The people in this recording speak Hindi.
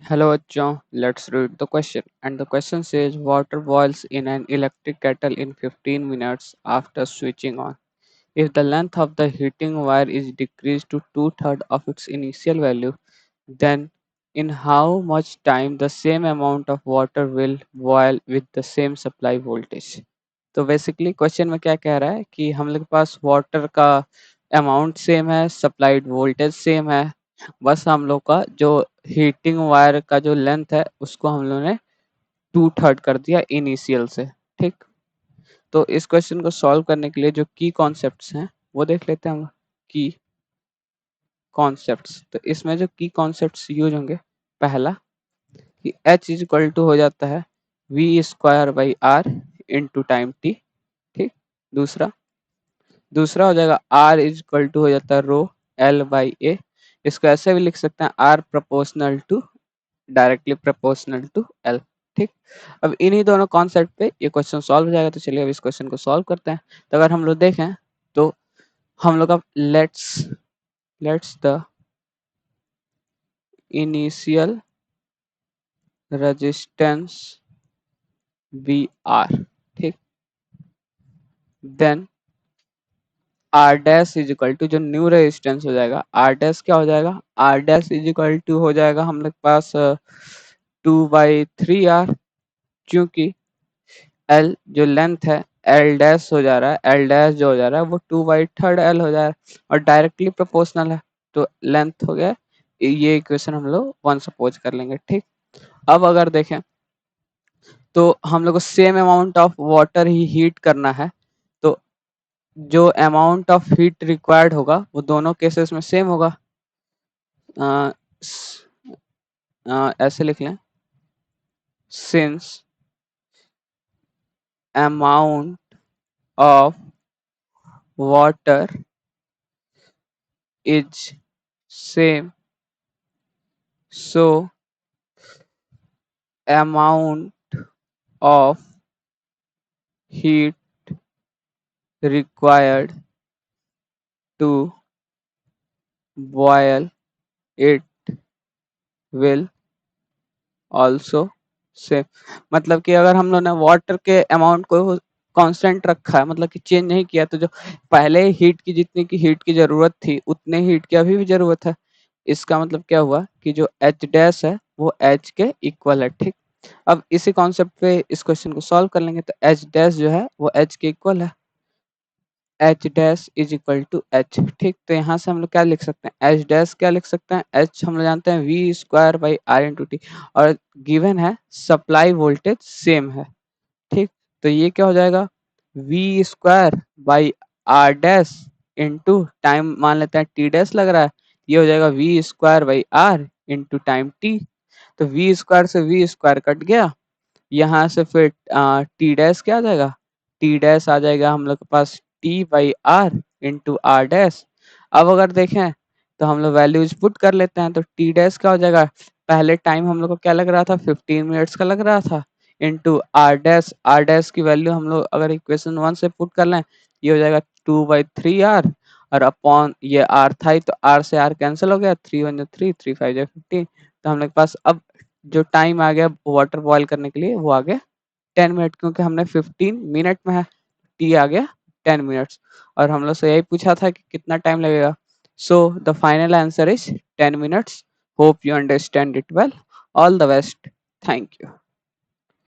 Hello, bachcho. Let's read the question. And the question says water boils in an electric kettle in 15 minutes after switching on. If the length of the heating wire is decreased to two-thirds of its initial value, then in how much time the same amount of water will boil with the same supply voltage? तो बेसिकली क्वेश्चन में क्या कह रहा है कि हम लोग के पास वाटर का अमाउंट सेम है, सप्लाइड वोल्टेज सेम है, बस हम लोग का जो हीटिंग वायर का जो लेंथ है उसको हम लोग ने टू थर्ड कर दिया इनिशियल से। ठीक, तो इस क्वेश्चन को सॉल्व करने के लिए जो की कॉन्सेप्ट्स हैं वो देख लेते हैं हम। की कॉन्सेप्ट्स, तो इसमें जो की कॉन्सेप्ट्स यूज होंगे, पहला कि एच इज इक्वल टू हो जाता है V square by R into time T. ठीक, दूसरा दूसरा हो जाएगा आर इज इक्वल टू हो जाता है रो एल बाई ए। इसको ऐसे भी लिख सकते हैं R proportional to, directly proportional to L. ठीक, अब इन्हीं दोनों कॉन्सेप्ट पे ये क्वेश्चन सॉल्व हो जाएगा। तो चलिए अब इस क्वेश्चन को सॉल्व करते हैं। तो अगर हम लोग देखें तो हम लोग का let's the initial resistance be R. ठीक, then R dash is equal to जो न्यू रेजिस्टेंस हो जाएगा, आर डैश क्या हो जाएगा, R dash is equal to हो जाएगा हम लोग के पास 2/3 आर, क्योंकि एल जो लेंथ है एल डैश हो जा रहा है, एल डैश जो हो जा रहा है वो 2/3 एल हो जा रहा है और डायरेक्टली प्रोपोर्शनल है, तो लेंथ हो गया। ये इक्वेशन हम लोग वन सपोज कर लेंगे। ठीक, अब अगर देखें तो हम लोग को same amount of water he heat करना है, तो जो अमाउंट ऑफ हीट रिक्वायर्ड होगा वो दोनों केसेस में सेम होगा। अ, ऐसे लिख लें, since amount of water is same, so amount of heat required to boil it will also same। मतलब कि अगर हम लोग ने वाटर के अमाउंट को कांस्टेंट रखा है, मतलब कि चेंज नहीं किया, तो जो पहले हीट की जितनी की हीट की जरूरत थी उतने हीट की अभी भी जरूरत है। इसका मतलब क्या हुआ कि जो एच डैश है वो एच के इक्वल है। ठीक, अब इसी कॉन्सेप्ट पे इस क्वेश्चन को सॉल्व कर लेंगे। तो एच डैश जो है वो एच के इक्वल है, H dash is equal to H. ठीक, तो यहाँ से हम लोग क्या लिख सकते हैं, एच डैश क्या लिख सकते हैं, एच हम लोग जानते हैं V square by R into T, और गिवन है सप्लाई वोल्टेज सेम है। ठीक, तो ये क्या हो जाएगा, V square by R dash into time मान लेते हैं टी डैश लग रहा है, ये हो जाएगा V square by R into time T. तो वी स्क्वायर से वी स्क्वायर कट गया, यहाँ से फिर टी डैश क्या आ जाएगा, टी डैश आ जाएगा हम लोग के पास T by R into R dash. अब अगर देखें तो हम लोग वैल्यूज पुट कर लेते हैं, तो टी डैश क्या हो जाएगा, पहले टाइम हम लोग को क्या लग रहा था 15 मिनट्स का लग रहा था, इंटू आर डैश की वैल्यू हम लोग अगर इक्वेशन 1 से पुट कर लें, ये हो जाएगा 2/3 आर, और अपॉन ये आर था ही तो आर से आर कैंसिल हो गया, 3 1 3 3 5 15। तो हम लोग के पास अब जो टाइम आ गया वाटर बॉयल करने के लिए वो आ गया 10 मिनट, क्योंकि हमने 15 मिनट में है, टी आ गया 10 मिनट्स, और हम लोग से यही पूछा था कि कितना टाइम लगेगा। So the final answer is 10 minutes. Hope you understand it well. All the best, thank you.